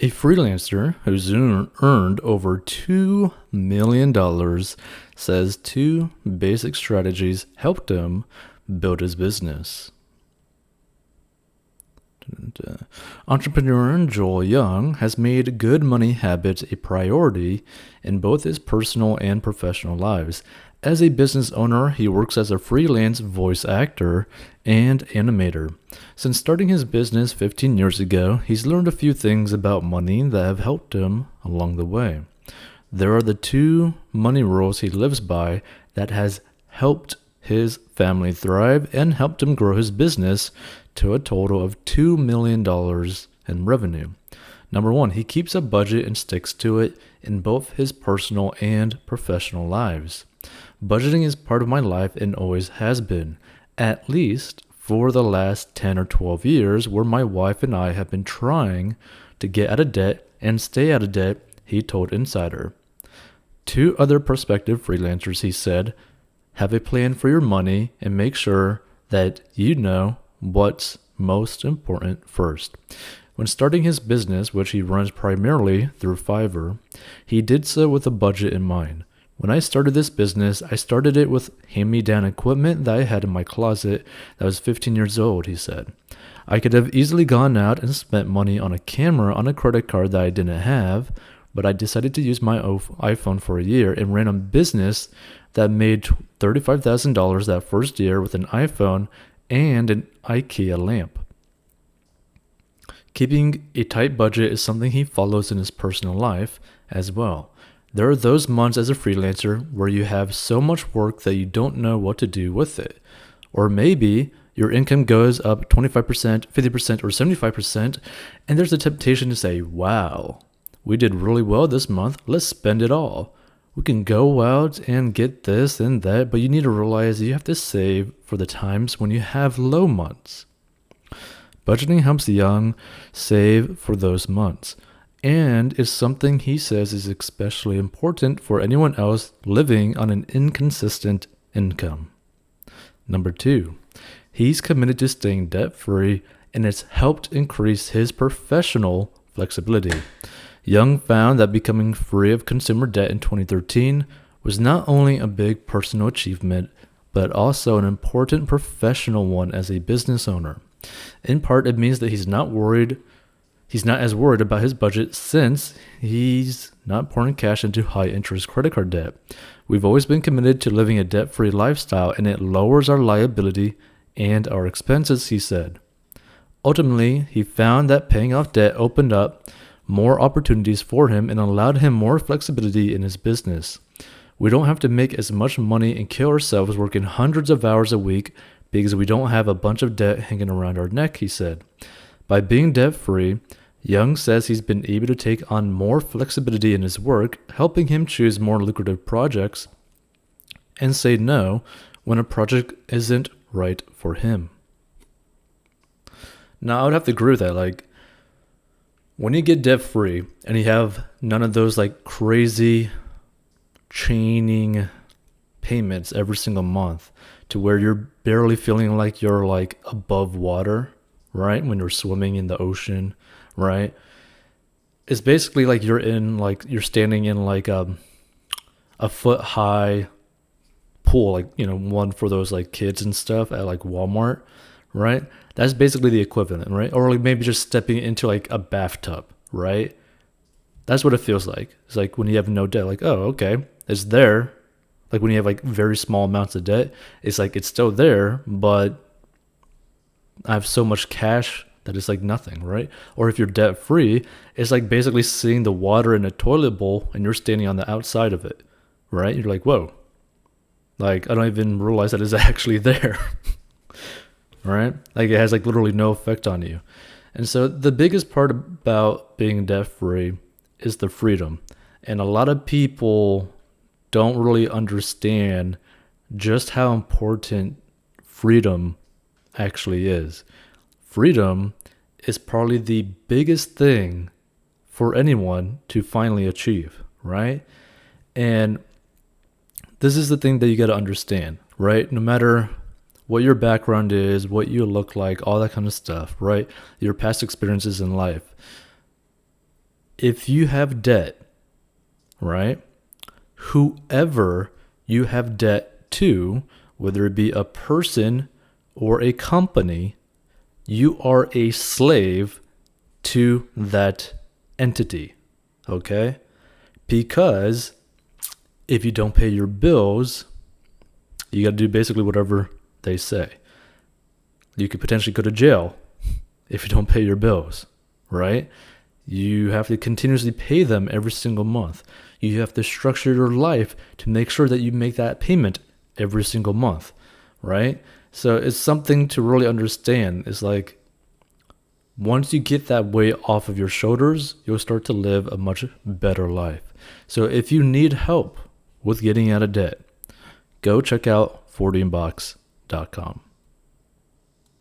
A freelancer who's earned over $2 million says two basic strategies helped him build his business. Entrepreneur Joel Young has made good money habits a priority in both his personal and professional lives. As a business owner, he works as a freelance voice actor and animator. Since starting his business 15 years ago, he's learned a few things about money that have helped him along the way. There are the two money rules he lives by that has helped his family thrive and helped him grow his business to a total of $2 million in revenue. Number one, he keeps a budget and sticks to it in both his personal and professional lives. Budgeting is part of my life and always has been, at least for the last 10 or 12 years, where my wife and I have been trying to get out of debt and stay out of debt, he told Insider. Two other prospective freelancers, he said, have a plan for your money and make sure that you know what's most important first. When starting his business, which he runs primarily through Fivver, he did so with a budget in mind. When I started this business, I started it with hand-me-down equipment that I had in my closet that was 15 years old, he said. I could have easily gone out and spent money on a camera on a credit card that I didn't have, but I decided to use my iPhone for a year and ran a business that made $35,000 that first year with an iPhone and an IKEA lamp. Keeping a tight budget is something he follows in his personal life as well. There are those months as a freelancer where you have so much work that you don't know what to do with it. Or maybe your income goes up 25%, 50%, or 75%, and there's a temptation to say, wow, we did really well this month, let's spend it all. We can go out and get this and that, but you need to realize you have to save for the times when you have low months. Budgeting helps Young save for those months, and is something he says is especially important for anyone else living on an inconsistent income. Number two, he's committed to staying debt-free, and it's helped increase his professional flexibility. Young found that becoming free of consumer debt in 2013 was not only a big personal achievement, but also an important professional one as a business owner. In part, it means that he's not as worried about his budget since he's not pouring cash into high-interest credit card debt. We've always been committed to living a debt-free lifestyle, and it lowers our liability and our expenses, he said. Ultimately, he found that paying off debt opened up more opportunities for him and allowed him more flexibility in his business. We don't have to make as much money and kill ourselves working hundreds of hours a week because we don't have a bunch of debt hanging around our neck, he said. By being debt-free, Young says he's been able to take on more flexibility in his work, helping him choose more lucrative projects and say no when a project isn't right for him. Now, I would have to agree with that. When you get debt-free and you have none of those crazy chaining payments every single month to where you're barely feeling like you're above water, right? When you're swimming in the ocean, right? It's basically you're standing in a foot high pool, one for those kids and stuff at Walmart, right? That's basically the equivalent, right? Or maybe just stepping into a bathtub, right? That's what it feels like. It's like when you have no debt, oh, okay, it's there. When you have very small amounts of debt, it's it's still there, but I have so much cash that it's nothing, right? Or if you're debt free, it's basically seeing the water in a toilet bowl and you're standing on the outside of it, right? You're whoa. I don't even realize that it's actually there. Right? It has literally no effect on you. And so the biggest part about being debt free is the freedom. And a lot of people don't really understand just how important freedom actually is. Freedom is probably the biggest thing for anyone to finally achieve, right? And this is the thing that you got to understand, right? No matter what your background is, what you look like, all that kind of stuff, right? Your past experiences in life. if you have debt, right? Whoever you have debt to, whether it be a person or a company, you are a slave to that entity, okay? Because if you don't pay your bills, you got to do basically whatever they say. You could potentially go to jail if you don't pay your bills, right? You have to continuously pay them every single month. You have to structure your life to make sure that you make that payment every single month, right? So it's something to really understand. It's like once you get that weight off of your shoulders, you'll start to live a much better life. So if you need help with getting out of debt, go check out 40inbox.com.